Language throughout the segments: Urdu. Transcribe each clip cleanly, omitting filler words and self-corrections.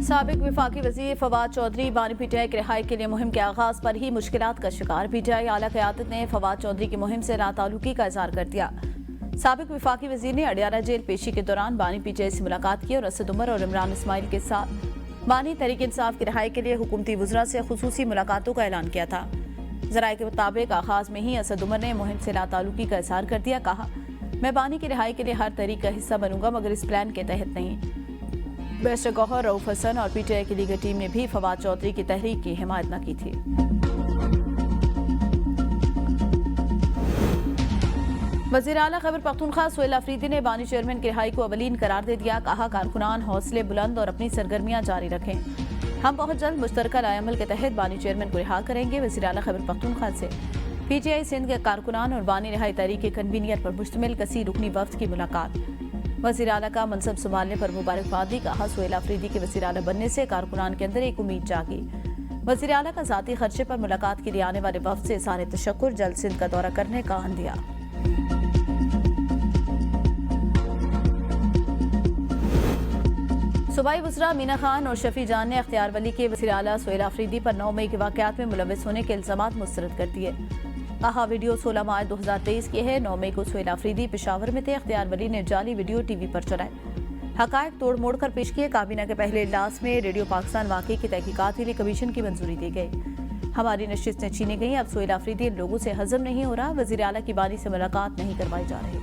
سابق وفاقی وزیر فواد چودھری بانی پی ٹی آئی کی رہائی کے لیے مہم کے آغاز پر ہی مشکلات کا شکار۔ پی ٹی آئی اعلیٰ قیادت نے فواد چودھری کی مہم سے ناتعلقی کا اظہار کر دیا۔ سابق وفاقی وزیر نے اڈیالہ جیل پیشی کے دوران بانی پی ٹی آئی سے ملاقات کی اور اسد عمر اور عمران اسماعیل کے ساتھ بانی تحریک انصاف کی رہائی کے لیے حکومتی وزراء سے خصوصی ملاقاتوں کا اعلان کیا تھا۔ ذرائع کے مطابق آغاز میں ہی اسد عمر نے مہم سے ناتعلقی کا اظہار کر دیا۔ کہا، میں بانی کی رہائی کے لیے ہر تحریک کا حصہ بنوں گا مگر اس پلان کے تحت نہیں۔ بیرسٹر گوہر، رؤف حسن اور پی ٹی آئی کی لیگل ٹیم نے بھی فواد چودھری کی تحریک کی حمایت نہ کی تھی۔ وزیر اعلیٰ خیبر پختونخوا سہیل افریدی نے بانی چیئرمین کی رہائی کو اولین قرار دے دیا۔ کہا، کارکنان حوصلے بلند اور اپنی سرگرمیاں جاری رکھیں، ہم بہت جلد مشترکہ رائے عمل کے تحت بانی چیئرمین کو رہا کریں گے۔ وزیر اعلیٰ خیبر پختونخوا سے پی ٹی آئی سندھ کے کارکنان اور بانی رہائی تحریک کے کنوینئر پر مشتمل کثیر رکنی وفد کی ملاقات۔ وزیر اعلیٰ کا منصب سنبھالنے پر مبارکباد دی۔ کہا، سہیل افریدی کے وزیر اعلیٰ بننے سے کارکنان کے اندر ایک امید جاگی۔ وزیر اعلیٰ کا ذاتی خرچے پر ملاقات کے لیے آنے والے وفد سے اظہار تشکر، جلد سندھ کا دورہ کرنے کا عندیہ۔ صوبائی وزراء مینا خان اور شفیع جان نے اختیار ولی کے وزیر اعلیٰ سہیل افریدی پر 9 مئی کے واقعات میں ملوث ہونے کے الزامات مسترد کر دیے۔ کہا، ویڈیو 16 مارچ 2023 کی ہے۔ 9 مئی کو سہیل افریدی پشاور میں تھے۔ اختیار ولی نے جعلی ویڈیو ٹی وی پر چلائے، حقائق توڑ موڑ کر پیش کیے۔ کابینہ کے پہلے اجلاس میں ریڈیو پاکستان واقعے کی تحقیقات کے لیے کمیشن کی منظوری دی گئی۔ ہماری نشستیں چھینی گئیں، اب سہیل افریدی ان لوگوں سے ہضم نہیں ہو رہا۔ وزیر اعلیٰ کی بانی سے ملاقات نہیں کروائی جا رہی۔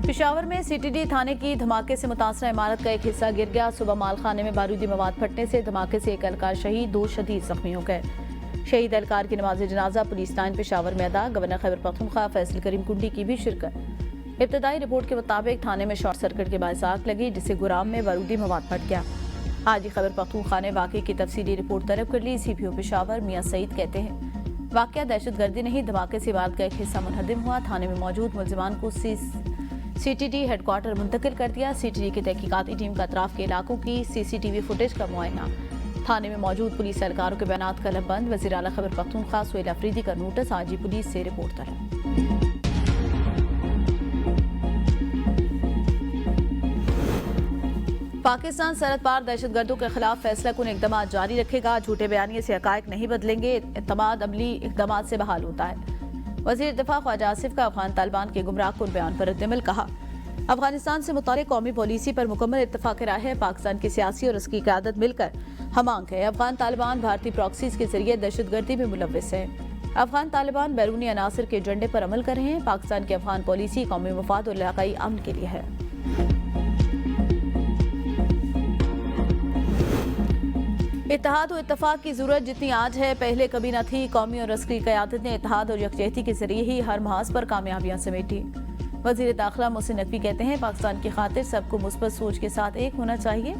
پشاور میں سی ٹی ڈی تھانے کی دھماکے سے متاثرہ عمارت کا ایک حصہ گر گیا۔ صبح مال خانے میں بارودی مواد پھٹنے سے دھماکے سے ایک اہلکار شہید، 2 شدید زخمی ہو گئے۔ شہید اہلکار کی نماز جنازہ پولیس لائن پشاور میں ادا۔ گورنر خیبر پختونخوا فیصل کریم کنڈی کی بھی شرکت۔ ابتدائی رپورٹ کے مطابق تھانے میں شارٹ سرکٹ کے باعث آگ لگی جس سے گورام میں بارودی مواد پھٹ گیا۔ آج ہی خیبر پختونخوا نے واقعے کی تفصیلی رپورٹ طلب کر لی۔ سی پی او پشاور میاں سعید کہتے ہیں، واقعہ دہشت گردی نہیں، دھماکے سے عمارت کا ایک حصہ منہدم ہوا۔ تھانے میں موجود ملزمان کو C T D headquarter منتقل کر دیا۔ سی ٹی ڈی کی تحقیقاتی ٹیم کا اطراف کے علاقوں کی سی سی ٹی وی فوٹیج کا معائنہ۔ تھانے میں موجود پولیس اہلکاروں کے بیانات قلم بند۔ وزیر اعلیٰ خیبر پختونخوا سہیل افریدی کا نوٹس، آج ہی پولیس سے رپورٹ طلب۔ پاکستان سرحد پار دہشت گردوں کے خلاف فیصلہ کن اقدامات جاری رکھے گا۔ جھوٹے بیانیے سے حقائق نہیں بدلیں گے، اعتماد عملی اقدامات سے بحال ہوتا ہے۔ وزیر دفاع خواجہ آصف کا افغان طالبان کے گمراہ کن بیان پر رد عمل۔ کہا، افغانستان سے متعلق قومی پالیسی پر مکمل اتفاق رائے ہے۔ پاکستان کی سیاسی اور اس کی قیادت مل کر ہم آنکھ ہے۔ افغان طالبان بھارتی پراکسیز کے ذریعے دہشت گردی میں ملوث ہیں۔ افغان طالبان بیرونی عناصر کے ایجنڈے پر عمل کر رہے ہیں۔ پاکستان کی افغان پالیسی قومی مفاد اور علاقائی امن کے لیے ہے۔ اتحاد و اتفاق کی ضرورت جتنی آج ہے پہلے کبھی نہ تھی۔ قومی اور عسکری قیادت نے اتحاد اور یکجہتی کے ذریعے ہی ہر محاذ پر کامیابیاں سمیٹی۔ وزیر داخلہ محسن نقوی کہتے ہیں، پاکستان کی خاطر سب کو مثبت سوچ کے ساتھ ایک ہونا چاہیے۔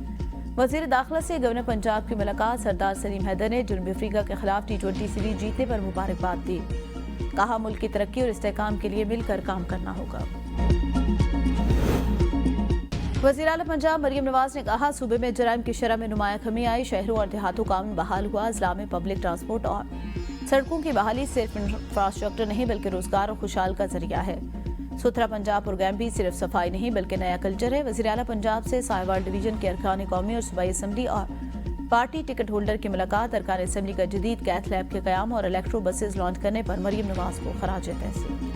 وزیر داخلہ سے گورنر پنجاب کی ملاقات۔ سردار سلیم حیدر نے جنوبی افریقہ کے خلاف T20 سیریز جیتنے پر مبارکباد دی۔ کہا، ملک کی ترقی اور استحکام کے لیے مل کر کام کرنا ہوگا۔ وزیر اعلیٰ پنجاب مریم نواز نے کہا، صوبے میں جرائم کی شرح میں نمایاں کمی آئی، شہروں اور دیہاتوں کا امن بحال ہوا۔ اضلاع میں پبلک ٹرانسپورٹ اور سڑکوں کی بحالی صرف انفراسٹرکچر نہیں بلکہ روزگار اور خوشحال کا ذریعہ ہے۔ ستھرا پنجاب پروگرام بھی صرف صفائی نہیں بلکہ نیا کلچر ہے۔ وزیر اعلیٰ پنجاب سے ساہیوال ڈویژن کے ارکان قومی اور صوبائی اسمبلی اور پارٹی ٹکٹ ہولڈر کی ملاقات۔ ارکان اسمبلی کا جدید کیتھ لیب کے قیام اور الیکٹرو بسز لانچ کرنے پر مریم نواز کو خراج تحسین۔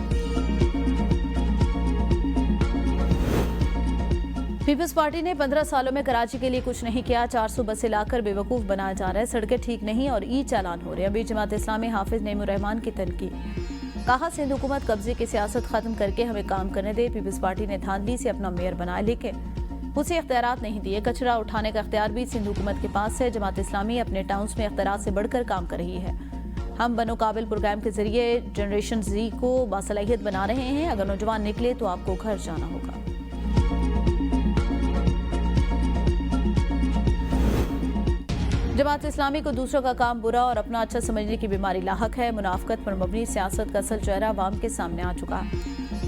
پیپلز پارٹی نے 15 سالوں میں کراچی کے لیے کچھ نہیں کیا، 400 بسیں لا کر بے وقوف بنایا جا رہا ہے، سڑکیں ٹھیک نہیں اور ای چالان ہو رہے ہیں۔ ابھی جماعت اسلامی حافظ نعیم الرحمان کی تنقید۔ کہا، سندھ حکومت قبضے کی سیاست ختم کر کے ہمیں کام کرنے دے۔ پیپلز پارٹی نے دھاندلی سے اپنا میئر بنایا لیکن اسے اختیارات نہیں دیے۔ کچرا اٹھانے کا اختیار بھی سندھ حکومت کے پاس ہے۔ جماعت اسلامی اپنے ٹاؤنز میں اختیارات سے بڑھ کر کام کر رہی ہے۔ ہم بنو قابل پروگرام کے ذریعے جنریشن زی کو باصلاحیت بنا رہے ہیں۔ اگر نوجوان نکلے تو آپ کو گھر جانا ہوگا۔ جماعت اسلامی کو دوسروں کا کام برا اور اپنا اچھا سمجھنے کی بیماری لاحق ہے۔ منافقت پر مبنی سیاست کا اصل چہرہ عوام کے سامنے آ چکا ہے۔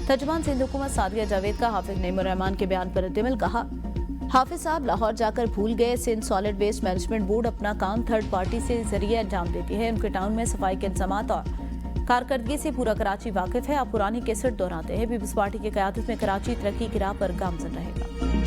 ترجمان سندھ حکومت سعدیہ جاوید کا حافظ نعیم الرحمان کے بیان پر رد عمل۔ کہا، حافظ صاحب لاہور جا کر بھول گئے، Sindh solid waste management board اپنا کام تھرڈ پارٹی سے ذریعے انجام دیتی ہے۔ ان کے ٹاؤن میں صفائی کے انتظامات اور کارکردگی سے پورا کراچی واقف ہے۔ آپ پرانی کیسٹ دہراتے ہیں۔ پیپلز پارٹی کی قیادت میں کراچی ترقی کی راہ پر گامزن رہے گا۔